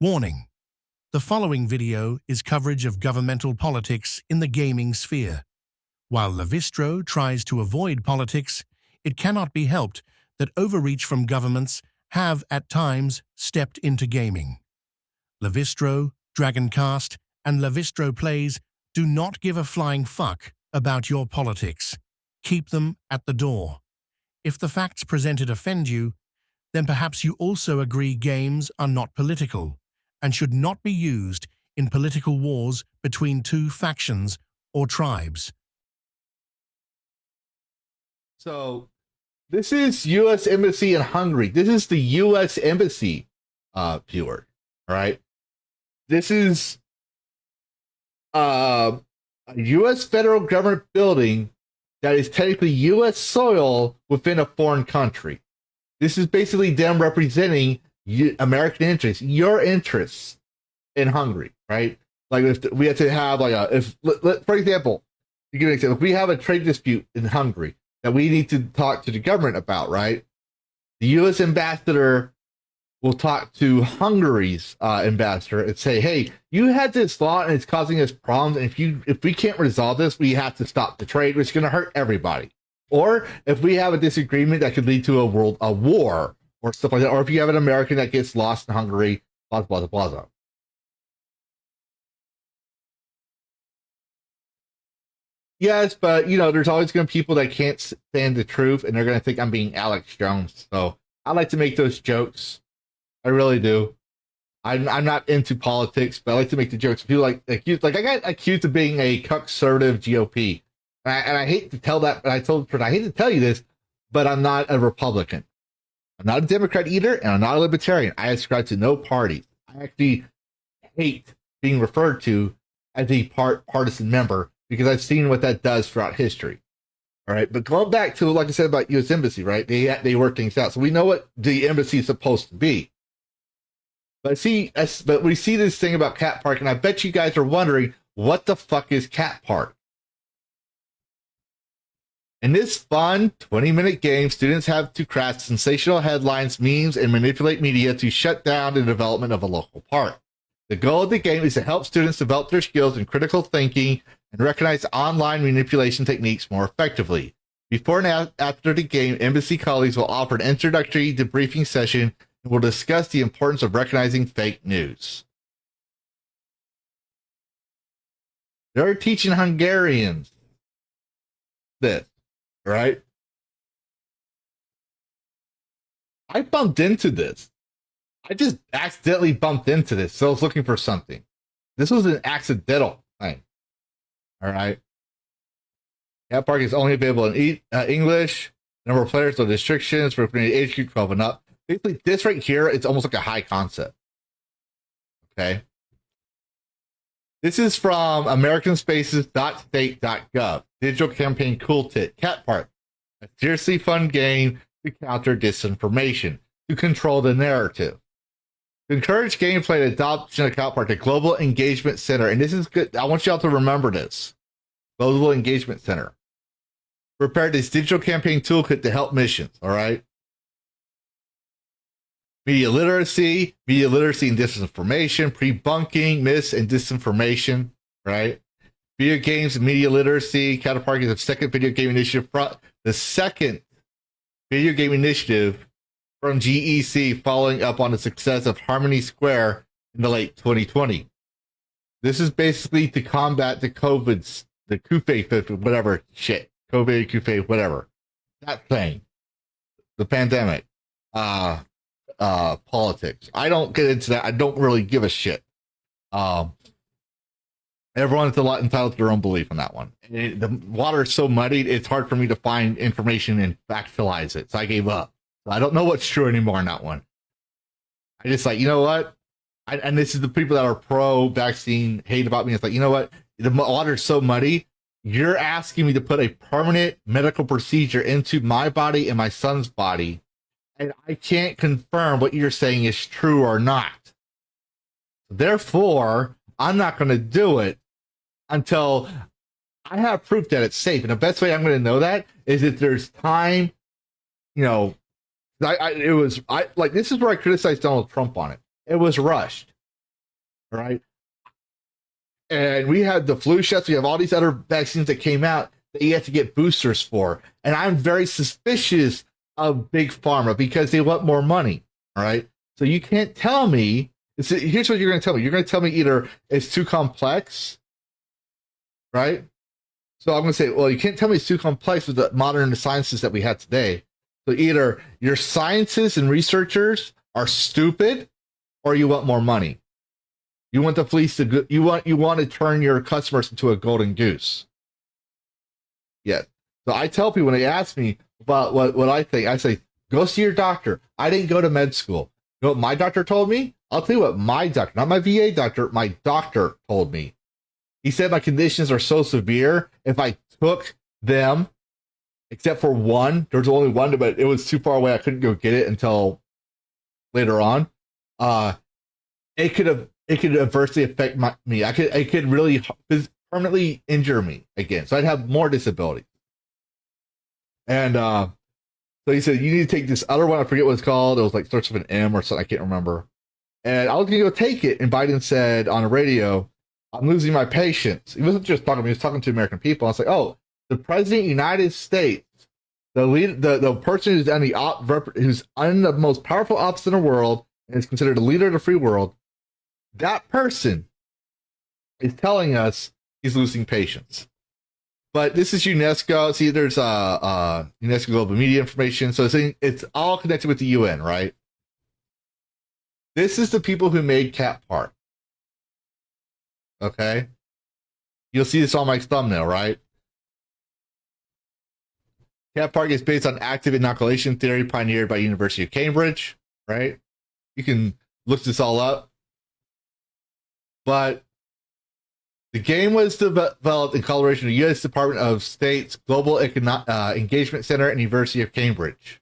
Warning: the following video is coverage of governmental politics in the gaming sphere. While Levistro tries to avoid politics, it cannot be helped that overreach from governments have, at times, stepped into gaming. Levistro, Dragoncast, and Levistro Plays do not give a flying fuck about your politics. Keep them at the door. If the facts presented offend you, then perhaps you also agree games are not political and should not be used in political wars between two factions or tribes. So, this is U.S. Embassy in Hungary. This is the U.S. Embassy viewer, all right? This is a U.S. federal government building that is technically U.S. soil within a foreign country. This is basically them representing American interests, your interests in Hungary, right? Like if we have to have like for example, to give an example, if we have a trade dispute in Hungary that we need to talk to the government about, right? The U.S. ambassador will talk to Hungary's ambassador and say, "Hey, you had this law and it's causing us problems. And if we can't resolve this, we have to stop the trade, which is going to hurt everybody. Or if we have a disagreement that could lead to a war or stuff like that, or if you have an American that gets lost in Hungary, blah blah blah blah." Yes, but there's always going to be people that can't stand the truth, and they're going to think I'm being Alex Jones. So I like to make those jokes. I really do. I'm not into politics, but I like to make the jokes. People like I got accused of being a conservative GOP, and I hate to tell that. But I hate to tell you this, but I'm not a Republican. I'm not a Democrat either, and I'm not a Libertarian. I subscribe to no party. I actually hate being referred to as a partisan member because I've seen what that does throughout history. All right, but going back to, like I said about U.S. Embassy, right? They work things out, so we know what the embassy is supposed to be. But we see this thing about Cat Park, and I bet you guys are wondering, what the fuck is Cat Park? In this fun 20-minute game, students have to craft sensational headlines, memes, and manipulate media to shut down the development of a local park. The goal of the game is to help students develop their skills in critical thinking and recognize online manipulation techniques more effectively. Before and after the game, Embassy colleagues will offer an introductory debriefing session and will discuss the importance of recognizing fake news. They're teaching Hungarians this, right? I bumped into this. I just accidentally bumped into this, so I was looking for something. This was an accidental thing. All right. Cat Park is only available in English. Number of players, no restrictions for age group 12 and up. Basically, this right here, it's almost like a high concept. Okay. This is from americanspaces.state.gov. Digital campaign toolkit. Cat Park. A seriously fun game to counter disinformation, to control the narrative. To encourage gameplay and adoption of Cat Park, the Global Engagement Center, and this is good. I want y'all to remember this. Global Engagement Center prepared this digital campaign toolkit to help missions. All right. Media literacy and disinformation, pre-bunking, mis and disinformation. Right. Video games and media literacy. Cat Park is the second video game initiative. The second video game initiative from GEC, following up on the success of Harmony Square in the late 2020. This is basically to combat the COVID, the COVID, whatever shit, COVID, COVID, whatever, that thing, the pandemic, politics. I don't get into that. I don't really give a shit. Everyone's entitled to their own belief on that one. The water is so muddied, it's hard for me to find information and factualize it, so I gave up. I don't know what's true anymore on that one. I just you know what? And this is the people that are pro-vaccine hate about me. It's like, you know what? The water's so muddy. You're asking me to put a permanent medical procedure into my body and my son's body, and I can't confirm what you're saying is true or not. Therefore, I'm not going to do it until I have proof that it's safe. And the best way I'm going to know that is if there's time, this is where I criticized Donald Trump on it. It was rushed. All right. And we have the flu shots. We have all these other vaccines that came out that you have to get boosters for. And I'm very suspicious of Big Pharma because they want more money. All right. So you can't tell me. Here's what you're going to tell me. You're going to tell me either it's too complex, right? So I'm going to say, well, you can't tell me it's too complex with the modern sciences that we have today. So either your scientists and researchers are stupid or you want more money. You want to fleece the you want to turn your customers into a golden goose. Yes. So I tell people when they ask me about what I think, I say, go see your doctor. I didn't go to med school. You know what my doctor told me? I'll tell you what my doctor, not my VA doctor, my doctor told me. He said my conditions are so severe, if I took them, except for one, there was only one, but it was too far away. I couldn't go get it until later on. It could adversely affect me. It could really permanently injure me again. So I'd have more disabilities. And so he said, you need to take this other one. I forget what it's called. It was like starts with an M or something. I can't remember. And I was going to go take it. And Biden said on the radio, I'm losing my patience. He wasn't just talking to me. He was talking to American people. I was like, oh, the president of the United States, the person who's on the most powerful office in the world and is considered the leader of the free world, that person is telling us he's losing patience. But this is UNESCO. See, there's UNESCO Global Media Information. So it's all connected with the UN, right? This is the people who made Cat Park. Okay? You'll see this on my thumbnail, right? Cat Park is based on active inoculation theory pioneered by University of Cambridge, right? You can look this all up. But the game was developed in collaboration with the U.S. Department of State's Global Engagement Center and University of Cambridge.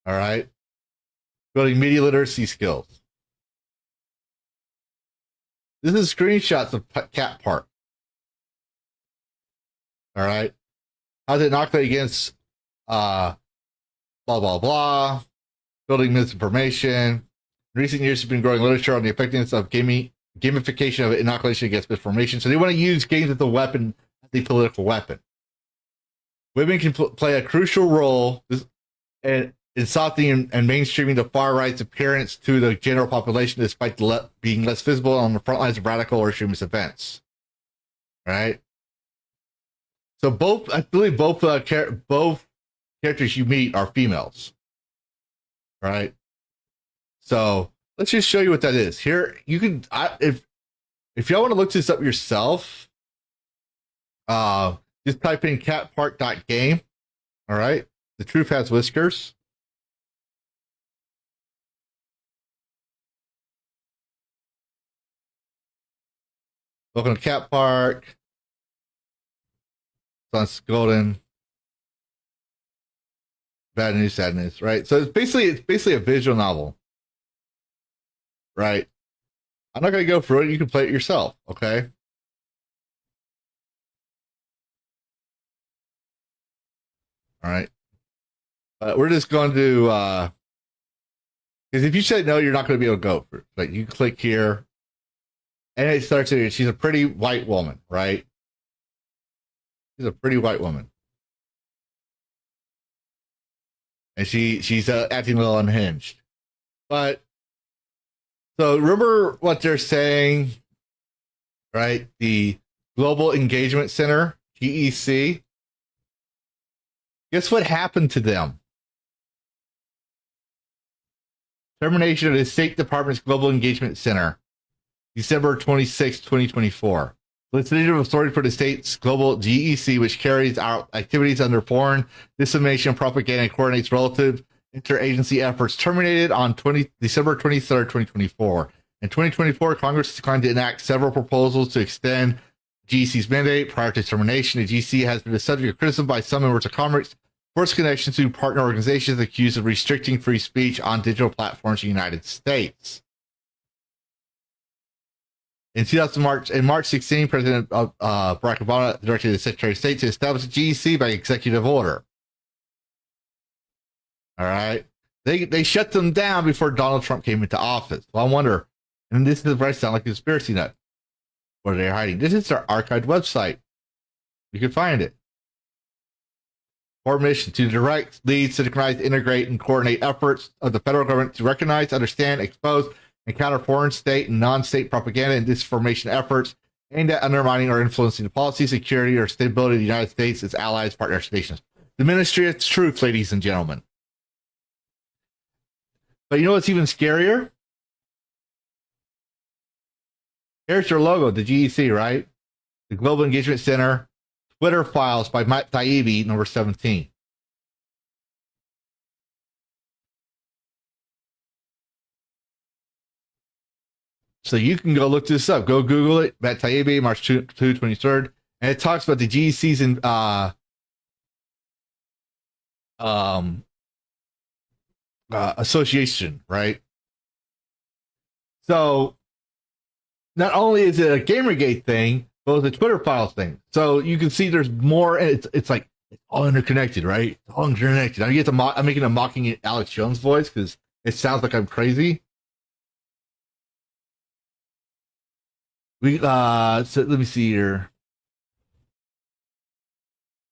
All right? Building media literacy skills. This is screenshots of Cat Park. All right? How to inoculate against blah, blah, blah. Building misinformation. In recent years, there's been growing literature on the effectiveness of gamification of inoculation against misinformation. So they want to use games as a weapon, the political weapon. Women can play a crucial role in softening and mainstreaming the far right's appearance to the general population, despite being less visible on the front lines of radical or extremist events. Right. So I believe both characters you meet are females. Right. So let's just show you what that is. Here, you can, if y'all want to look this up yourself, just type in catpark.game. All right. The truth has whiskers. Welcome to Cat Park. Sun's golden. Bad news, sad news, right? So it's basically a visual novel. Right. I'm not going to go through it. You can play it yourself. Okay. All right. We're just going to, because if you say no, you're not going to be able to go for it. Like you click here and it starts here. She's a pretty white woman, right? She's a pretty white woman. And she's acting a little unhinged. But so remember what they're saying, right? The Global Engagement Center, GEC. Guess what happened to them? Termination of the State Department's Global Engagement Center, December 26, 2024. Legislative authority for the state's global GEC, which carries out activities under foreign dissemination, propaganda, and coordinates relative interagency efforts, terminated on December 23rd, 2024. In 2024, Congress declined to enact several proposals to extend GEC's mandate. Prior to termination, the GEC has been the subject of criticism by some members of Congress for its connection to partner organizations accused of restricting free speech on digital platforms in the United States. In March 16, President Barack Obama directed the Secretary of State to establish the GEC by executive order. All right. They shut them down before Donald Trump came into office. Well, I wonder, And this is where I sound like a conspiracy nut. What are they hiding? This is their archived website. You can find it. Core mission to direct, lead, synchronize, integrate, and coordinate efforts of the federal government to recognize, understand, expose, and counter foreign state and non-state propaganda and disinformation efforts aimed at undermining or influencing the policy, security, or stability of the United States, its allies, partners, nations. The Ministry of Truth, ladies and gentlemen. But you know what's even scarier? Here's your logo, the GEC, right? The Global Engagement Center, Twitter files by Matt Taibbi, number 17. So you can go look this up. Go Google it. Matt Taibbi, March 23rd. And it talks about the GEC's in, association, right? So not only is it a Gamergate thing, but it's a Twitter files thing. So you can see there's more, and it's like it's all interconnected, right? It's all interconnected. I'm making a mocking Alex Jones voice because it sounds like I'm crazy. So let me see here.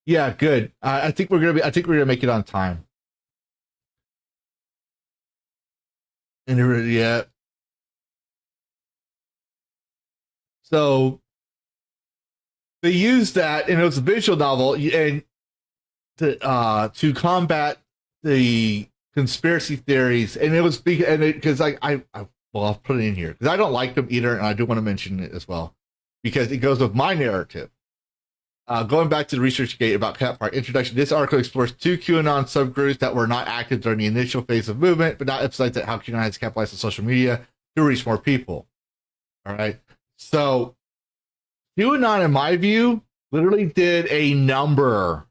Yeah, good. I think we're gonna make it on time. And yeah. So they used that, and it was a visual novel, and to combat the conspiracy theories, and it was because I'll put it in here because I don't like them either, and I do want to mention it as well because it goes with my narrative. Going back to the ResearchGate about Cat Park introduction, this article explores two QAnon subgroups that were not active during the initial phase of movement, but now emphasizes how QAnon has capitalized on social media to reach more people. All right. So QAnon, in my view, literally did a number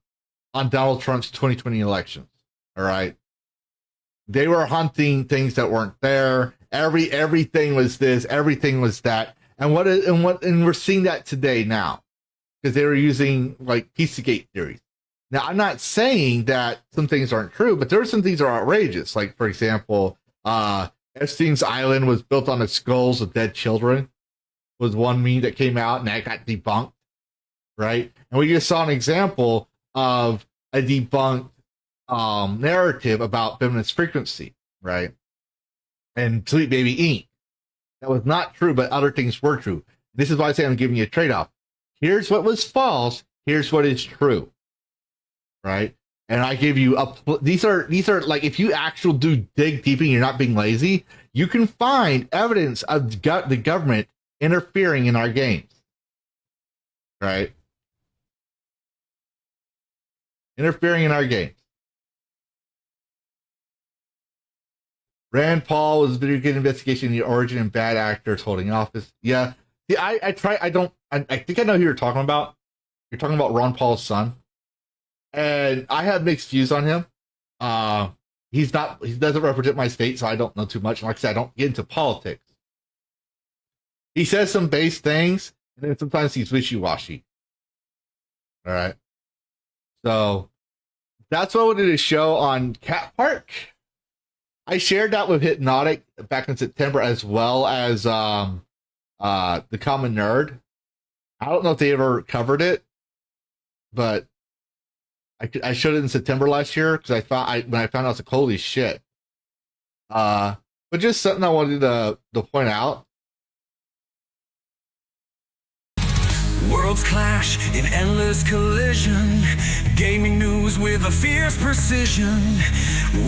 on Donald Trump's 2020 elections. All right. They were hunting things that weren't there. Everything was this, everything was that. And we're seeing that today now. Because they were using like Pizzagate theories. Now, I'm not saying that some things aren't true, but there are some things that are outrageous. Like, for example, Epstein's Island was built on the skulls of dead children. Was one meme that came out, and that got debunked, right? And we just saw an example of a debunked narrative about feminist frequency, right? And Sweet Baby Inc. That was not true, but other things were true. This is why I say I'm giving you a trade-off. Here's what was false. Here's what is true, right? And I give you these are like, if you actually do dig deep and you're not being lazy, you can find evidence of the government interfering in our games, right? Interfering in our games. Rand Paul was video game investigation the origin and bad actors holding office. Yeah. I think I know who you're talking about. You're talking about Ron Paul's son. And I have mixed views on him. He doesn't represent my state, so I don't know too much. Like I said, I don't get into politics. He says some base things, and then sometimes he's wishy-washy. All right. So that's what I wanted to show on Cat Park. I shared that with Hypnotic back in September, as well as the Common Nerd. I don't know if they ever covered it, but I showed it in September last year because when I found out, I was like, holy shit. But just something I wanted to point out. Worlds clash in endless collision. Gaming news with a fierce precision.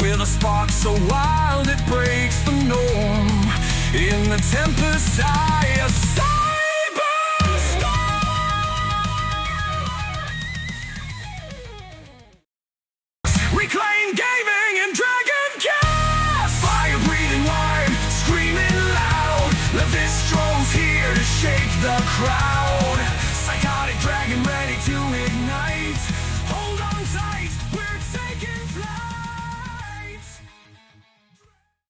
With a spark so wild it breaks the norm. In the tempest, I